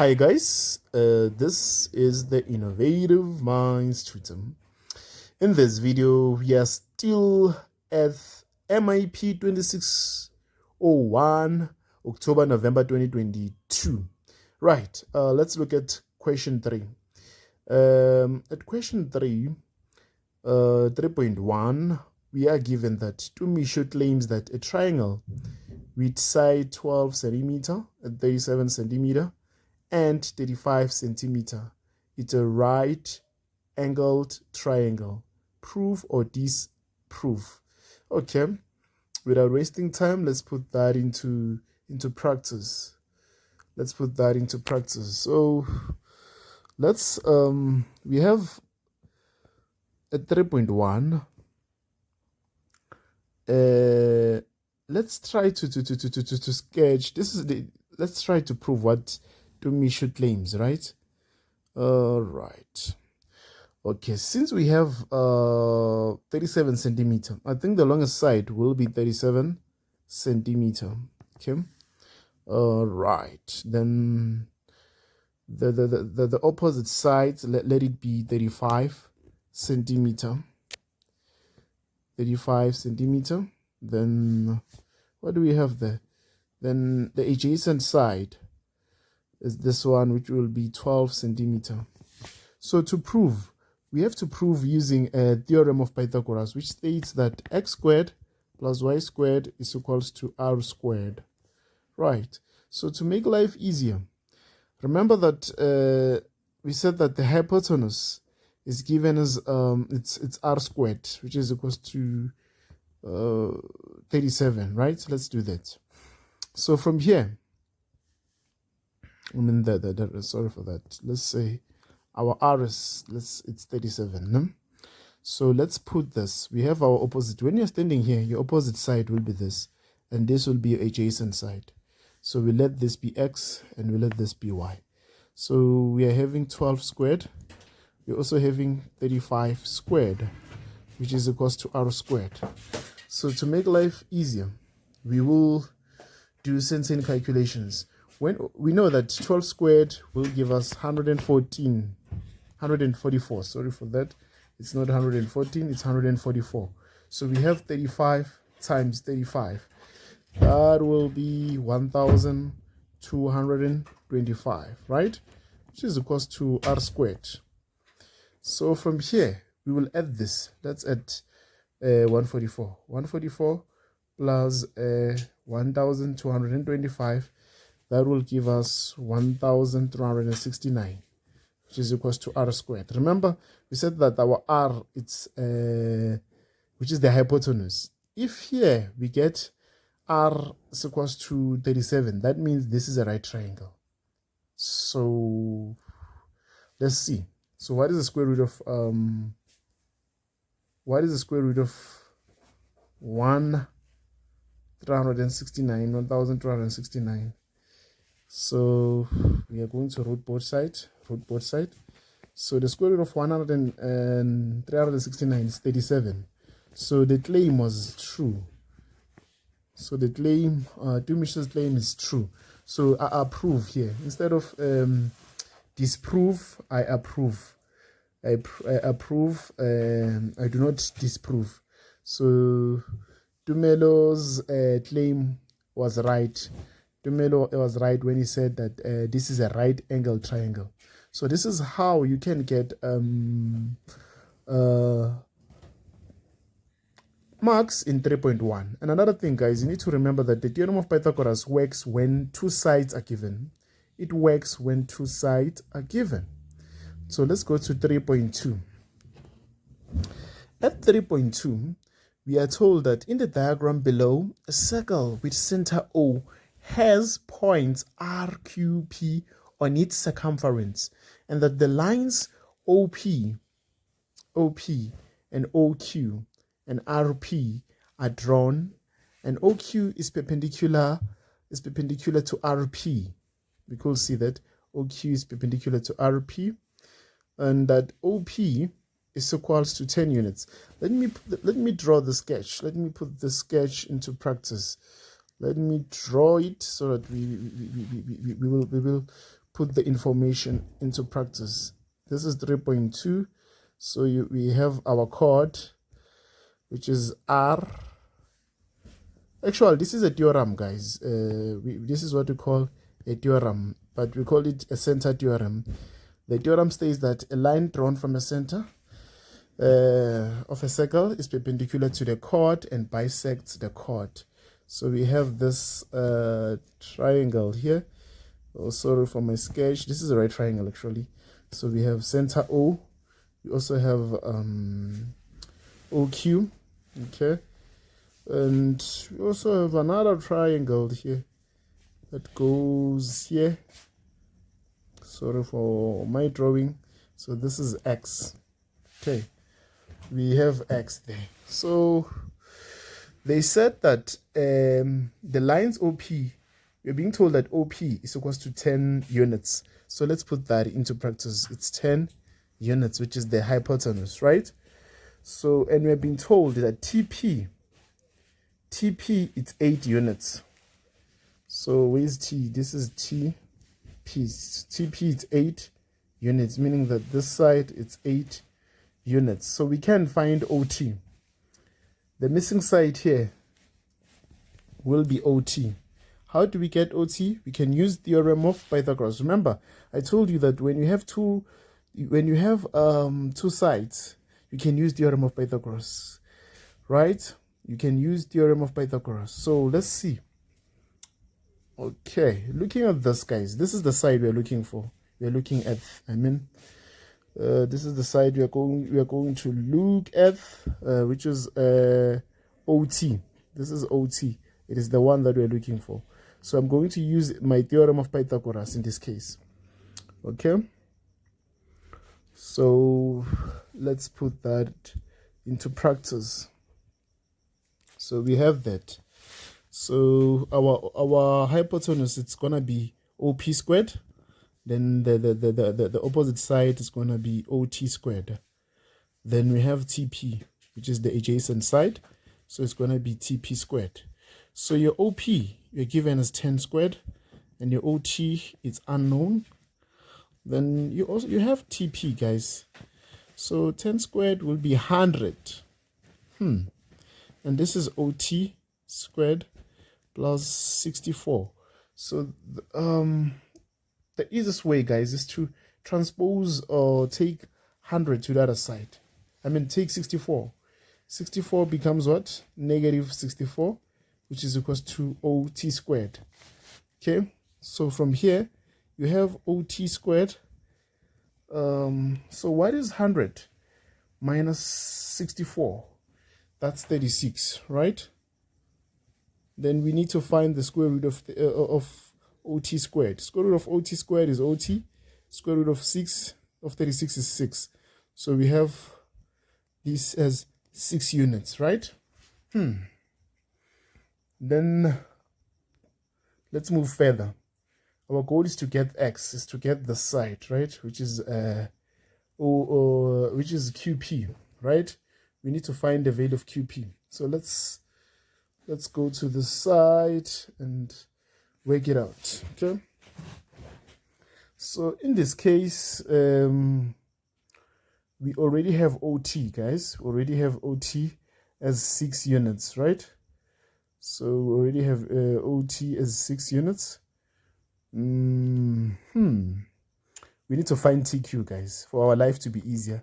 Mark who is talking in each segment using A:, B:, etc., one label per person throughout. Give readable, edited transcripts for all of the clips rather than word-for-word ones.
A: Hi guys, this is the Innovative Minds Tutor. In this video, we are still at MIP 2601, October-November 2022. Right, let's look at question 3. At question 3, 3.1, we are given that Tumisho claims that a triangle with side 12 centimeter and 37 centimeter and 35 centimeter. It's a right angled triangle. Prove or disprove. Okay, without wasting time, let's put that into practice. So let's we have at 3.1. Let's try to sketch. Let's try to prove what Tumisho claims, right? Right. Okay, since we have 37 centimeter, I think the longest side will be 37 centimeter. Okay. Right. Then the opposite side, let it be 35 centimeter. 35 centimeter. Then what do we have there? Then the adjacent side is this one, which will be 12 centimeter. So to prove, we have to prove using a theorem of Pythagoras, which states that x squared plus y squared is equals to r squared. Right. So to make life easier, remember that we said that the hypotenuse is given as it's r squared, which is equals to 37, right? So let's do that. So from here, sorry for that. Let's say our r is it's 37. No? So let's put this. We have our opposite. When you're standing here, your opposite side will be this, and this will be your adjacent side. So we let this be x, and we let this be y. So we are having 12 squared. We're also having 35 squared, which is equals to r squared. So to make life easier, we will do certain calculations. When we know that 12 squared will give us 144. Sorry for that. It's not 114, it's 144. So we have 35 times 35. That will be 1,225, right? Which is equals to r squared. So from here, we will add this. Let's add 144. 144 plus 1,225. That will give us 1,369, which is equals to r squared. Remember, we said that our r, it's which is the hypotenuse. If here we get r is equals to 37, that means this is a right triangle. So let's see. So what is the square root of 1,369? So we are going to root both sides. So the square root of 369 is 37. So the claim was true. So the claim, Tumisho's claim is true. So I approve here. Instead of disprove, I approve. I approve. I do not disprove. So Tumelo's claim was right. Tumelo was right when he said that this is a right angle triangle. So this is how you can get marks in 3.1. And another thing, guys, you need to remember that the theorem of Pythagoras works when two sides are given. It works when two sides are given. So let's go to 3.2. At 3.2, we are told that in the diagram below, a circle with center O has points R, Q, P on its circumference, and that the lines OP and OQ and RP are drawn, and OQ is perpendicular to RP. We could see that OQ is perpendicular to RP, and that OP is equals to 10 units. Let me draw the sketch. Let me put the sketch into practice. Let me draw it so that we will put the information into practice. This is 3.2. So we have our chord, which is R. Actually, this is a theorem, guys. This is what we call a theorem, but we call it a center theorem. The theorem states that a line drawn from a center of a circle is perpendicular to the chord and bisects the chord. So we have this triangle here. Oh, sorry for my sketch. This is a right triangle, actually. So we have center O. We also have OQ. Okay. And we also have another triangle here that goes here. Sorry for my drawing. So this is X. Okay. We have X there. So they said that the lines OP, we're being told that OP is equals to 10 units. So let's put that into practice. It's 10 units, which is the hypotenuse, right? So, and we're being told that TP, it's 8 units. So where's T? This is TP. TP is 8 units, meaning that this side it's 8 units. So we can find OT. The missing side here will be OT. How do we get OT? We can use theorem of Pythagoras. Remember, I told you that when you have two sides, you can use theorem of Pythagoras, right? You can use theorem of Pythagoras. So let's see. Okay, looking at this, guys, this is the side we're looking for. We're looking at, this is the side we are going to look at, which is OT. This is OT. It is the one that we're looking for. So I'm going to use my theorem of Pythagoras in this case. Okay. So let's put that into practice. So we have that. So our hypotenuse, it's gonna be OP squared. Then the opposite side is gonna be OT squared. Then we have TP, which is the adjacent side. So it's gonna be TP squared. So your OP, you're given as 10 squared, and your OT is unknown. Then you have TP, guys. So 10 squared will be 100. And this is OT squared plus 64. So the easiest way, guys, is to transpose or take 100 to the other side. Take 64. 64 becomes what? Negative 64, which is equals to OT squared. Okay, so from here you have OT squared. So what is 100 minus 64? That's 36, right? Then we need to find the square root of OT squared. Square root of OT squared is OT. Square root of 36 is 6. So we have this as 6 units, right? Then let's move further. Our goal is to get X, is to get the side, right? Which is QP, right? We need to find the value of QP. So let's go to the side and work it out. Okay. So in this case, we already have OT, guys. We already have OT as 6 units, right? So we already have OT as 6 units. We need to find TQ, guys. For our life to be easier,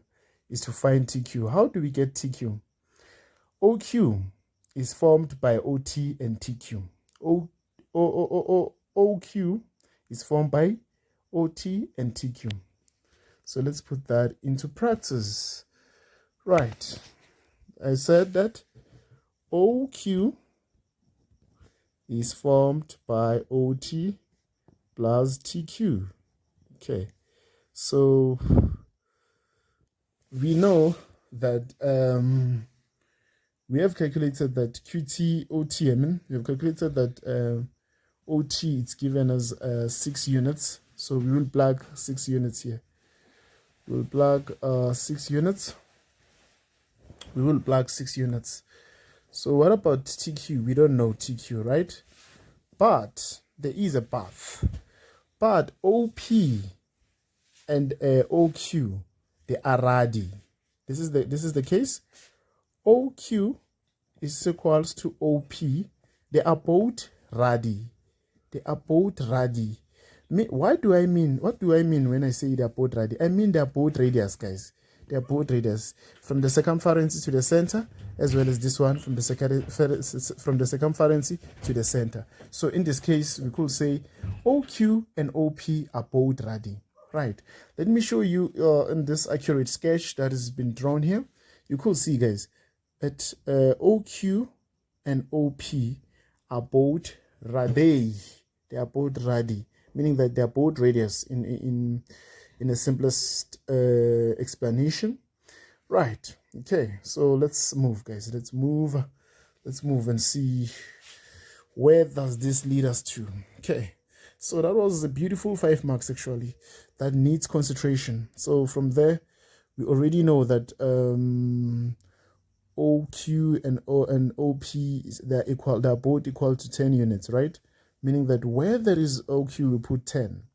A: is to find TQ. How do we get TQ? OQ is formed by OT and TQ. OQ is formed by OT and TQ. So let's put that into practice. Right. I said that OQ is formed by OT plus TQ. Okay. So we know that we have calculated that QT OT, we have calculated that OT is given as 6 units. So we will plug 6 units here. We'll plug 6 units. We will plug 6 units. So what about TQ? We don't know TQ, right? But there is a path. But OP and OQ, they are radi. This is the case. OQ is equals to OP. They are both radi. They are both radi. What do I mean when I say they are both radi? I mean they are both radius, guys. They are both radius from the circumference to the center, as well as this one from the circumference to the center. So in this case, we could say OQ and OP are both radi. Right. Let me show you in this accurate sketch that has been drawn here. You could see, guys, that OQ and OP are both radi. They are both radi, meaning that they are both radius in the simplest explanation. Right. Okay. So let's move, guys. Let's move and see where does this lead us to. Okay. So that was a beautiful 5 marks actually that needs concentration. So from there, we already know that OQ and OP they're equal. They're both equal to 10 units, right? Meaning that where there is OQ, we put 10.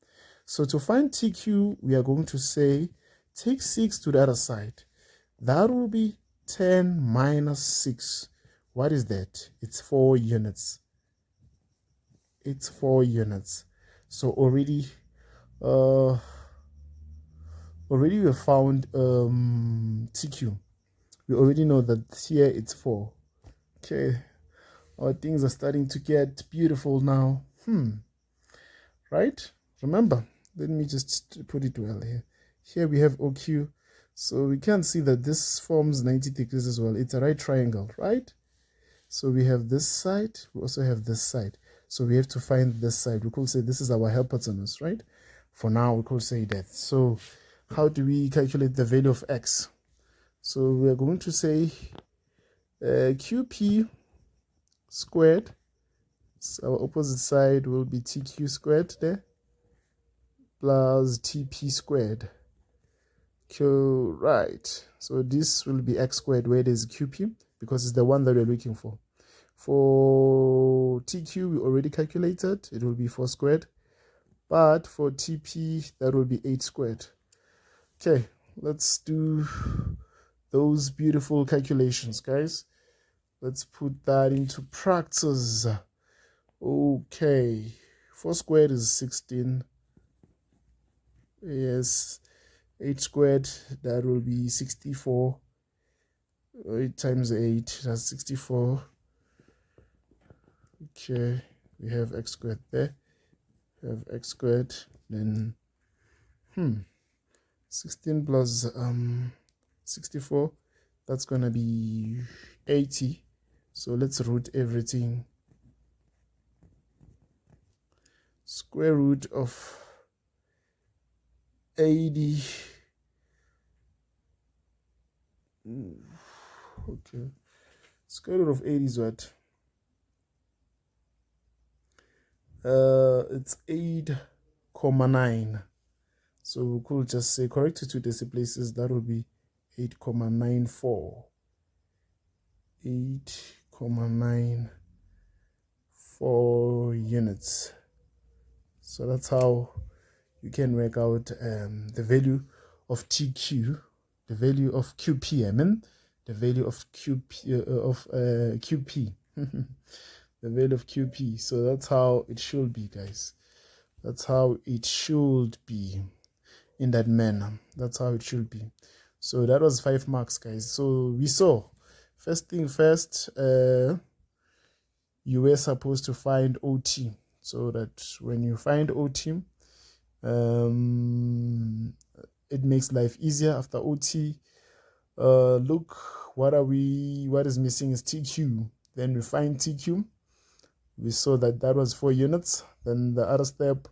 A: So to find TQ, we are going to say take 6 to the other side. That will be 10 minus 6. What is that? It's 4 units. It's 4 units. So already we have found TQ. We already know that here it's 4. Okay, our things are starting to get beautiful now. Right? Remember, let me just put it well here. Here we have OQ. So we can see that this forms 90 degrees as well. It's a right triangle, right? So we have this side. We also have this side. So we have to find this side. We could say this is our hypotenuse, right? For now, we could say that. So how do we calculate the value of x? So we are going to say QP squared. So our opposite side will be TQ squared there, plus TP squared. Right. So this will be x squared where there's QP, because it's the one that we're looking for. For TQ, we already calculated. It will be 4 squared. But for TP, that will be 8 squared. Okay, let's do those beautiful calculations, guys. Let's put that into practice. Okay, 4 squared is 16. Yes, 8 squared, that will be 64. 8 times 8, that's 64. Okay, we have x squared there. We have x squared, then 16 plus 64, that's gonna be 80. So let's root everything. Square root of 80. Okay, square root of 80 is what? It's 8,9. So we could just say, correct it to decimal places, that will be 8,94. 8,94 units. So that's how you can work out the value of TQ, the value of QP, the value of QP. The value of QP. So that's how it should be, guys. That's how it should be, in that manner. That's how it should be. So that was 5 marks, guys. So we saw, first thing first, you were supposed to find OT, so that when you find OT, it makes life easier. After OT, look, what is missing is TQ. Then we find TQ. We saw that was 4 units. Then the other step,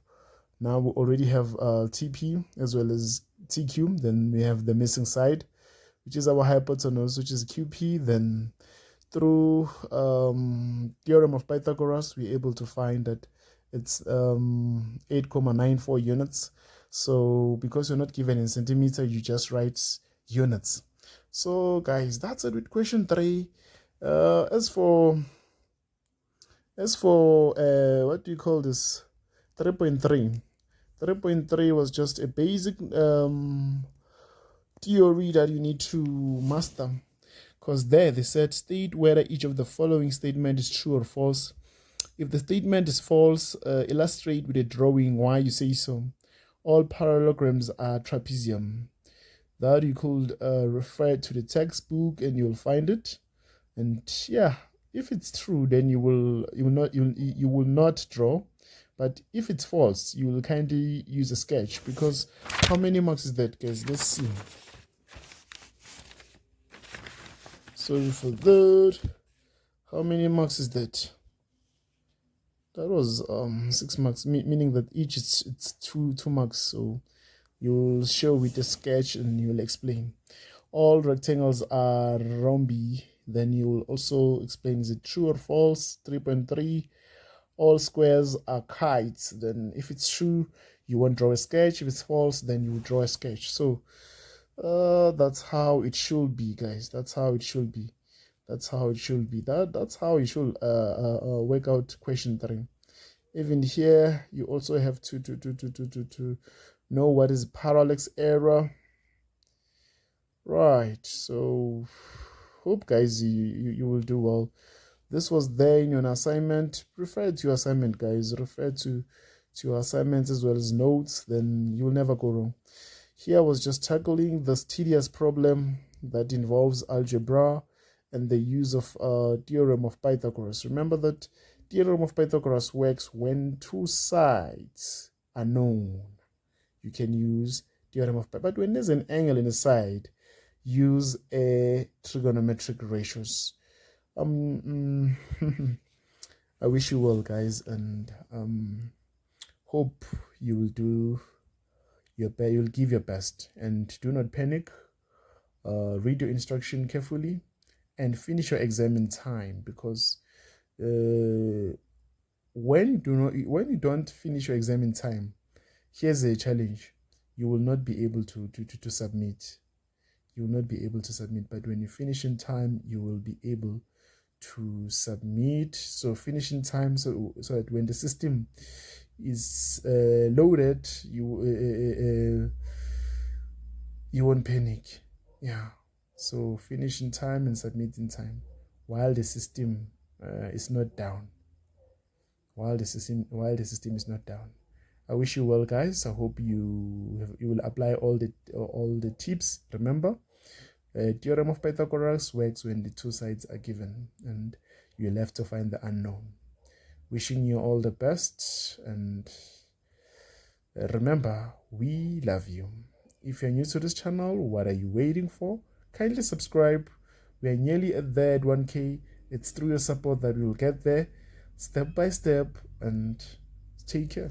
A: now we already have TP as well as TQ. Then we have the missing side, which is our hypotenuse, which is QP. Then through Theorem of Pythagoras, we're able to find that it's 8,94 units. So because you're not given in centimeter, you just write units. So guys, that's it with question 3. As for what do you call this, 3.3, 3.3 was just a basic theory that you need to master, because there they said state whether each of the following statement is true or false. If the statement is false, illustrate with a drawing why you say so. All parallelograms are trapezium. That you could refer to the textbook and you'll find it. And yeah, if it's true, then you will not draw. But if it's false, you will kindly use a sketch, because how many marks is that, guys? Let's see. Sorry for that. How many marks is that? That was 6 marks, meaning that each it's two marks. So you'll show with a sketch and you'll explain. All rectangles are rhombi. Then you will also explain, is it true or false? 3.3. All squares are kites. Then if it's true, you won't draw a sketch. If it's false, then you will draw a sketch. So that's how it should be, guys. That's how it should be. That's how it should be. That's how you should work out question 3. Even here, you also have to know what is parallax error. Right. So hope, guys, you will do well. This was there in your assignment. Refer to your assignment, guys. Refer to your assignments as well as notes. Then you will never go wrong. Here I was just tackling this tedious problem that involves algebra and the use of Theorem of Pythagoras. Remember that Theorem of Pythagoras works when two sides are known. You can use Theorem of Pythagoras. But when there's an angle in a side, use a trigonometric ratios. I wish you well, guys, and hope you will do your best. You'll give your best, and do not panic. Read your instruction carefully and finish your exam in time, because when you don't finish your exam in time, here's a challenge: you will not be able to submit. You will not be able to submit, but when you finish in time, you will be able to submit. So finish in time, so that when the system is loaded, you won't panic. Yeah. So finish in time and submit in time while the system is not down. While the system is not down. I wish you well, guys. I hope you will apply all the tips. Remember, Theorem of Pythagoras works when the two sides are given and you're left to find the unknown. Wishing you all the best, and remember, we love you. If you're new to this channel, what are you waiting for? Kindly subscribe. We are nearly there at 1K. It's through your support that we will get there, step by step, and take care.